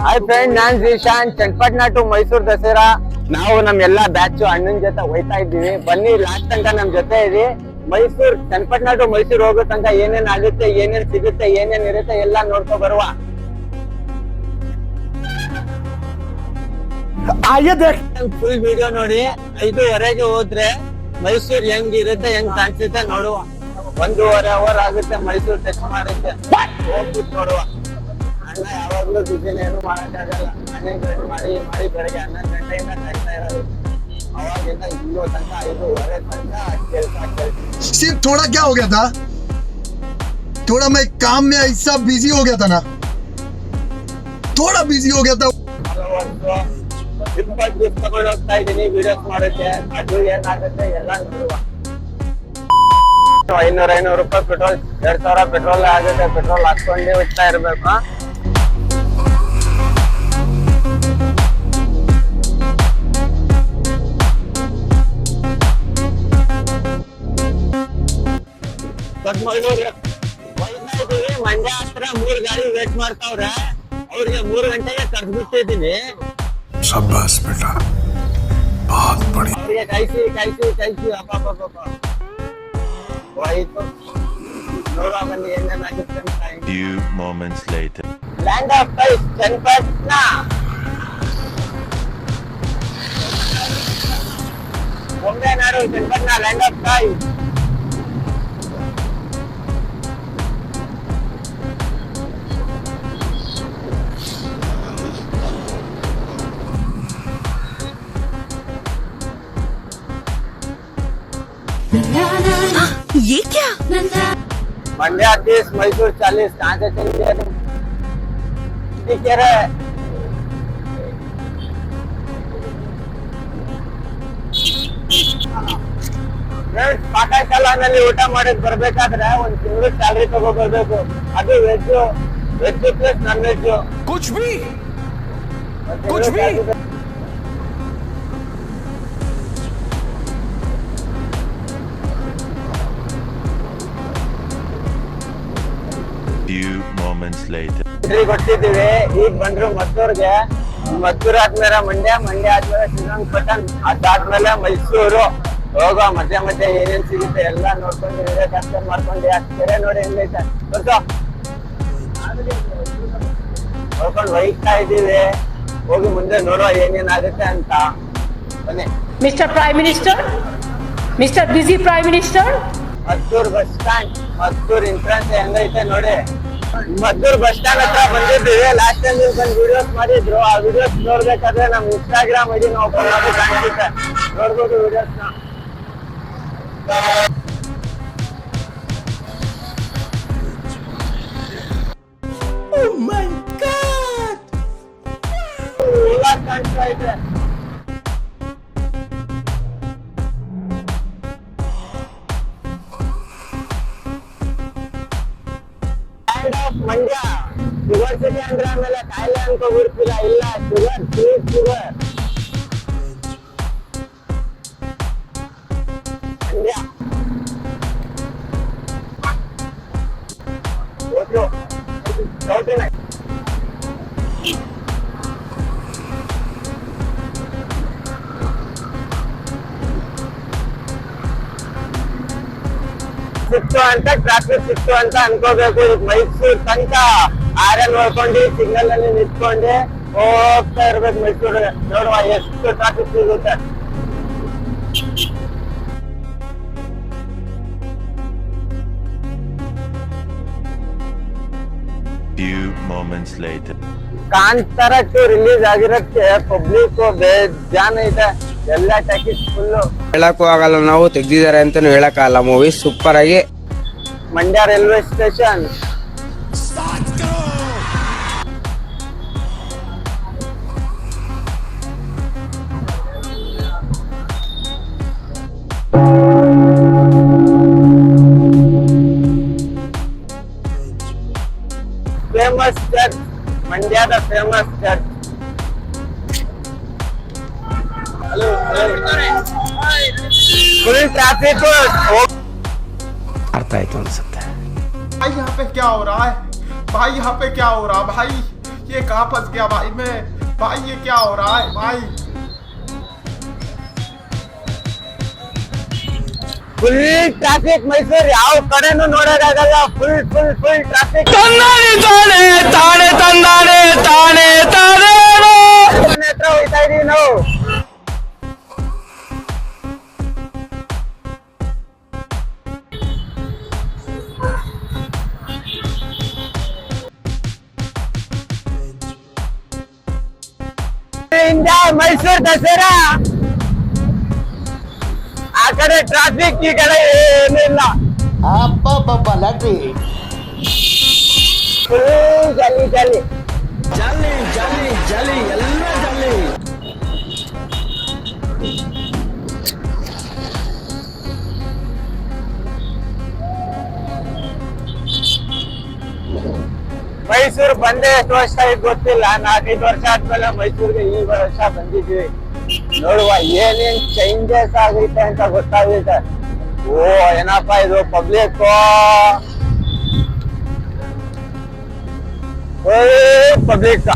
Hi friend, ನಾನ್ Zeeshan. Channapatna to Mysuru Dasara ನಾವು ನಮ್ ಎಲ್ಲಾ ಬ್ಯಾಚ್ ಅಣ್ಣನ ಜೊತೆ ಹೋಯ್ತಾ ಇದ್ದೀವಿ. ಬನ್ನಿ, ಲಾಸ್ಟ್ ತನಕ ನಮ್ ಜೊತೆ ಇರಿ. ಮೈಸೂರ್ ಚನ್ನಪಟ್ಟಣ ಟು ಮೈಸೂರು ಹೋಗೋ ತನಕ ಏನೇನ್ ಆಗುತ್ತೆ, ಏನೇನ್ ಸಿಗುತ್ತೆ, ಏನೇನ್ ಇರುತ್ತೆ ಎಲ್ಲ ನೋಡ್ಕೊ ಬರುವ. ಫುಲ್ ವಿಡಿಯೋ ನೋಡಿ. 5:30ಗೆ ಹೋದ್ರೆ ಮೈಸೂರ್ ಹೆಂಗಿರುತ್ತೆ, ಹೆಂಗ್ ಕಾಣಿಸುತ್ತೆ ನೋಡುವ. 1.5 ಅವರ್ ಆಗುತ್ತೆ ಮೈಸೂರ್ ಟಚ್ ಮಾಡುತ್ತೆ. ಹೋಗ್ಬಿಟ್ಟು ನೋಡುವ. ಅಣ್ಣ ಯಾವಾಗ್ಲೂ ಬಿಸಿನ ಏನು ಮಾಡಕ್ಕಾಗಲ್ಲ. ಮನೆ ಮಾಡಿ ಮಾಡಿ ಬೆಳಗ್ಗೆ 11 ಗಂಟೆಯಿಂದ ಕಾಯ್ತಾ ಇರೋದು. ಅವಾಗಿಂದ ಇಲ್ಲೋ ತನಕ 5:30 ತನಕ ಕೆಲಸ. सिर्फ थोड़ा क्या हो गया था, थोड़ा मैं काम में ऐसा बिजी हो गया था ना, थोड़ा बिजी हो गया था. ತಗೊಂಡು ಹೋಗ್ತಾ ಇದೀನಿ ವಿಡಿಯೋಸ್ ಮಾಡೋಕೆ. ಅದು ಏನಾಗುತ್ತೆ ಎಲ್ಲ ನೋಡುವ. 500 ರೂಪಾಯಿ ಪೆಟ್ರೋಲ್, 2,000 ಪೆಟ್ರೋಲ್ ಆಗುತ್ತೆ. ಪೆಟ್ರೋಲ್ ಹಾಕೊಂಡೇ ಹೋಗ್ತಾ ಇರ್ಬೇಕು. ಮಂಡ್ಯ ಹತ್ರ 3 ಗಾಡಿ ವೇಟ್ ಮಾಡ್ತಾವ್ರೆ. ಅವ್ರಿಗೆ 3 ಗಂಟೆಗೆ ಕರ್ದ್ಬಿಟ್ಟಿದೀನಿ. शाबाश बेटा, बहुत बढ़िया. ಅವ್ರಿಗೆ ಕಾಯ್ಸಿ ಕಾಯ್ಸಿ ಕಾಯ್ಸಿ ಅಪ್ಪ ಹೋಯ್ತು. ನೋಡುವ ಬನ್ನಿ ಏನೇನಾಗುತ್ತೆ ಅಂತ. Few moments later. Land of toys Channapatna. ಬೊಂಬೆನಾಡು ಚನ್ನಪಟ್ಟಣ ಲ್ಯಾಂಡ್ ಆಫ್ ಫೈಸ್. ये क्या? मंड्या 30, मैसूर 40. कहाँ से चलिए? ठीक है रे. ಪಾಠಶಾಲೆನಲ್ಲಿ ಊಟ ಮಾಡಕ್ ಬರ್ಬೇಕಾದ್ರೆ 1 ತಿಂಗಳು ಸ್ಯಾಲರಿ ತಗೋ ಬರ್ಬೇಕು. ಅದು ವೆಜ್ ಪ್ಲಸ್ ನಾನ್ ವೆಜ್. कुछ भी Few moments later. ಕೊಟ್ಟಿದ್ದೀವಿ. ಈಗ ಬಂದ್ರು ಮದ್ದೂರ್ಗೆ. ಮದ್ದೂರ್ ಆದ್ಮೇಲೆ ಮಂಡ್ಯ ಆದ್ಮೇಲೆ ಶ್ರೀರಂಗಪಟ್ಟಣ, ಅದಾದ್ಮೇಲೆ ಮೈಸೂರು. ಹೋಗೋ ಮಧ್ಯೆ ಏನೇನ್ ಸಿಗುತ್ತೆ ಎಲ್ಲ ನೋಡ್ಕೊಂಡು ವಿಡಿಯೋ ಕ್ಯಾಪ್ಚರ್ ಮಾಡ್ಕೊಂಡು ಕೆರೆ ನೋಡಿ ಹೆಂಗೈತೆ ನೋಡ್ಕೊಂಡು ಹೋಗ್ತಾ ಇದ್ದೀವಿ. ಹೋಗಿ ಮುಂದೆ ನೋಡುವ ಏನೇನಾಗುತ್ತೆ ಅಂತ. ಬನ್ನಿ. Mister prime minister, mister BC prime minister. Maddur bus stand, Maddur entrance ಹೆಂಗೈತೆ ನೋಡಿ. ಮದ್ದೂರ್ ಬಸ್ ಸ್ಟ್ಯಾಂಡ್ ಹತ್ರ ಬಂದಿದ್ದೀವಿ. ಲಾಸ್ಟ್ ಟೈಮ್ ನೀವು ಬಂದು ವಿಡಿಯೋಸ್ ಮಾಡಿದ್ರು. ಆ ವಿಡಿಯೋಸ್ ನೋಡ್ಬೇಕಾದ್ರೆ ನಮ್ ಇನ್ಸ್ಟಾಗ್ರಾಮ್ ಐಡಿ ಓಪನ್ ಮಾಡಿ ಕಾಣಿಸುತ್ತೆ, ನೋಡ್ಬೋದು ವಿಡಿಯೋಸ್ ನ. ಕಾಣಿಸ್ತಾ ಇದೆ. ಮಂಡ್ಯ ಶುಗರ್ ಸಿಟಿ ಅಂದ್ರೆ ಆಮೇಲೆ ಕಾಯಿಲೆ ಅನ್ಕೋಬಿಡ್ತಿಲ್ಲ. ಇಲ್ಲ, ಶುಗರ್ ಫ್ರೀ ಶುಗರ್. ಮಂಡ್ಯ ಸಿಕ್ತು ಅಂತ, ಟ್ರಾಫಿಕ್ ಸಿಕ್ತು ಅಂತ ಅನ್ಕೋಬೇಕು. ಮೈಸೂರ್ ತನಕ ಆರನ್ ನೋಡ್ಕೊಂಡು ಸಿಗ್ನಲ್ ಅಲ್ಲಿ ನಿಂತ್ಕೊಂಡು ಹೋಗ್ತಾ ಇರ್ಬೇಕು ಮೈಸೂರು. ನೋಡುವ ಎಷ್ಟು ಟ್ರಾಫಿಕ್ ಸಿಗುತ್ತೆ. Few moments later. Kantara 2 release ಆಗಿರತ್ತೆ. ಪಬ್ಲಿಕ್ ಬೇಜಾನ್ ಐತೆ. ಎಲ್ಲ ಟ್ಯಾಕಿಸ್ ಫುಲ್ಲು. ಹೇಳಕ್ಕೂ ಆಗಲ್ಲ, ನಾವು ತೆಗ್ದಿದ್ದಾರೆ ಅಂತಾನು ಹೇಳಕ್ಕಾಗಲ್ಲ. ಮೂವಿ ಸೂಪರ್ ಆಗಿ. Mandya railway station. Famous church, ಮಂಡ್ಯದ ಫೇಮಸ್ ಚರ್ಚ್. फुल ट्रैफिक अर्थ आयतु अनसुತ್ತೆ. भाई यहाँ पे क्या हो रहा है, भाई यहाँ पे क्या हो रहा है, भाई ये कहाँ फंस गया भाई मैं? भाई ये क्या हो रहा है भाई? ಫುಲ್ ಟ್ರಾಫಿಕ್ ಮೈಸೂರು, ಯಾವ ಕಡೆನೂ ನೋಡೋದಾಗಲ್ಲ. Full full full traffic. ಮನೆ ಹತ್ರ ಹೋಗ್ತಾ ಇದೀವಿ ನಾವು. ಮೈಸೂರು ದಸರಾ, ಆ ಕಡೆ ಟ್ರಾಫಿಕ್, ಈ ಕಡೆ ಏನಿಲ್ಲ. ಫುಲ್ ಜಲ್ಲಿ ಜಲ್ಲಿ ಜಲ್ಲಿ ಜಲ್ಲಿ ಜಲ್ಲಿ ಎಲ್ಲ ಜಲ್ಲಿ. ಮೈಸೂರು ಬಂದೆ ಎಷ್ಟು ವರ್ಷ ಆಯ್ತು ಗೊತ್ತಿಲ್ಲ. 4-5 ವರ್ಷ ಆದ್ಮೇಲೆ ಮೈಸೂರಿಗೆ ಈ ವರ್ಷ ಬಂದಿದ್ವಿ. ನೋಡುವ ಏನೇನ್ ಚೇಂಜಸ್ ಆಗೈತೆ ಅಂತ ಗೊತ್ತಾಗೈತೆ. ಓ ಏನಪ್ಪಾ ಇದು public, public.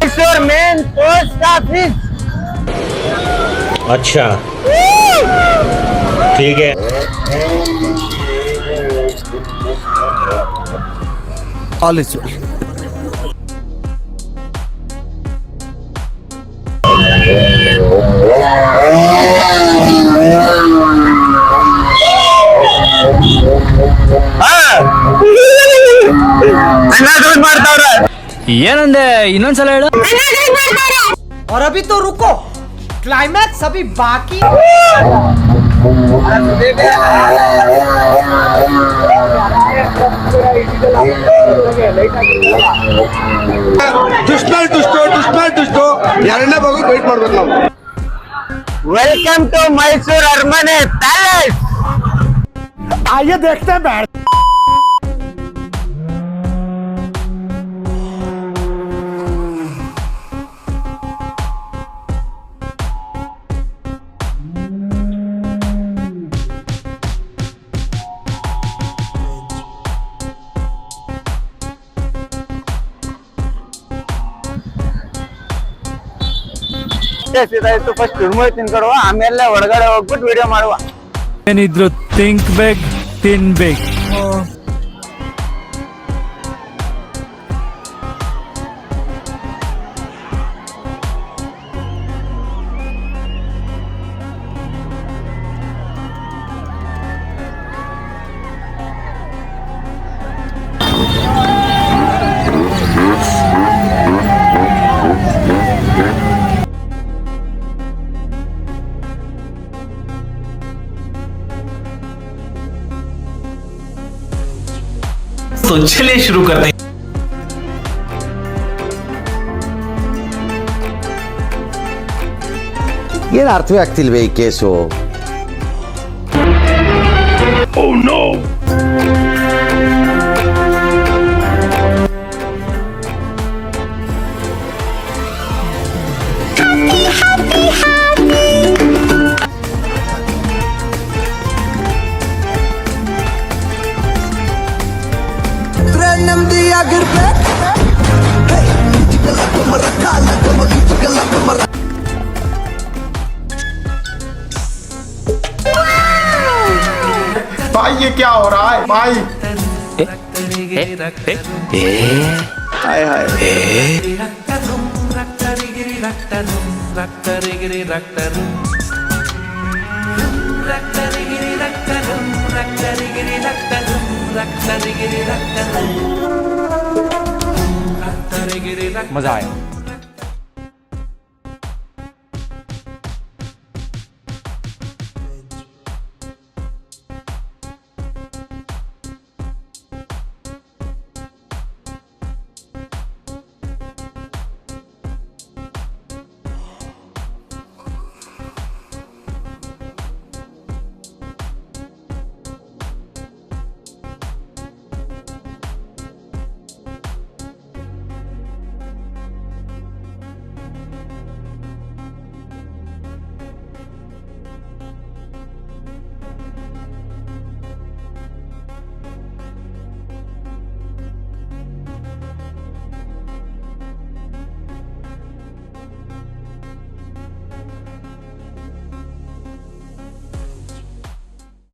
Mysuru main post office. अच्छा ठीक है. All is well. ಮಾಡ್ತಾವ್ರೆ. ಏನಂದೆ ಇನ್ನೊಂದ್ಸಲ ಹೇಳು. और अभी तो रुको, क्लाइमैक्स अभी बाकी. ಎರಡನೇ ಭಾಗ ವೇಟ್ ಮಾಡ್ಬೇಕು ನಾವು. ವೆಲ್ಕಮ್ ಟು ಮೈಸೂರು ಅರಮನೆ ಪ್ಯಾಲೇಸ್. आइए देखते हैं बैठ. ಇದಾಯ್ತು. ಫಸ್ಟ್ ಚುರುಮುರಿ ತಿನ್ಕೊಡುವ, ಆಮೇಲೆ ಒಳಗಡೆ ಹೋಗ್ಬಿಟ್ಟು ವಿಡಿಯೋ ಮಾಡುವ. ಏನಿದ್ರು ಥಿಂಕ್ ಬೇಕ್ ತಿನ್ಬೇಕು. तो चलिए शुरू करते हैं. ಏನು ಅರ್ಥವೇ ಆಗ್ತಿಲ್ವೇ ಈ ಕೇಸು? भाई ये क्या हो रहा है भाई? Hi hi. मजा आया.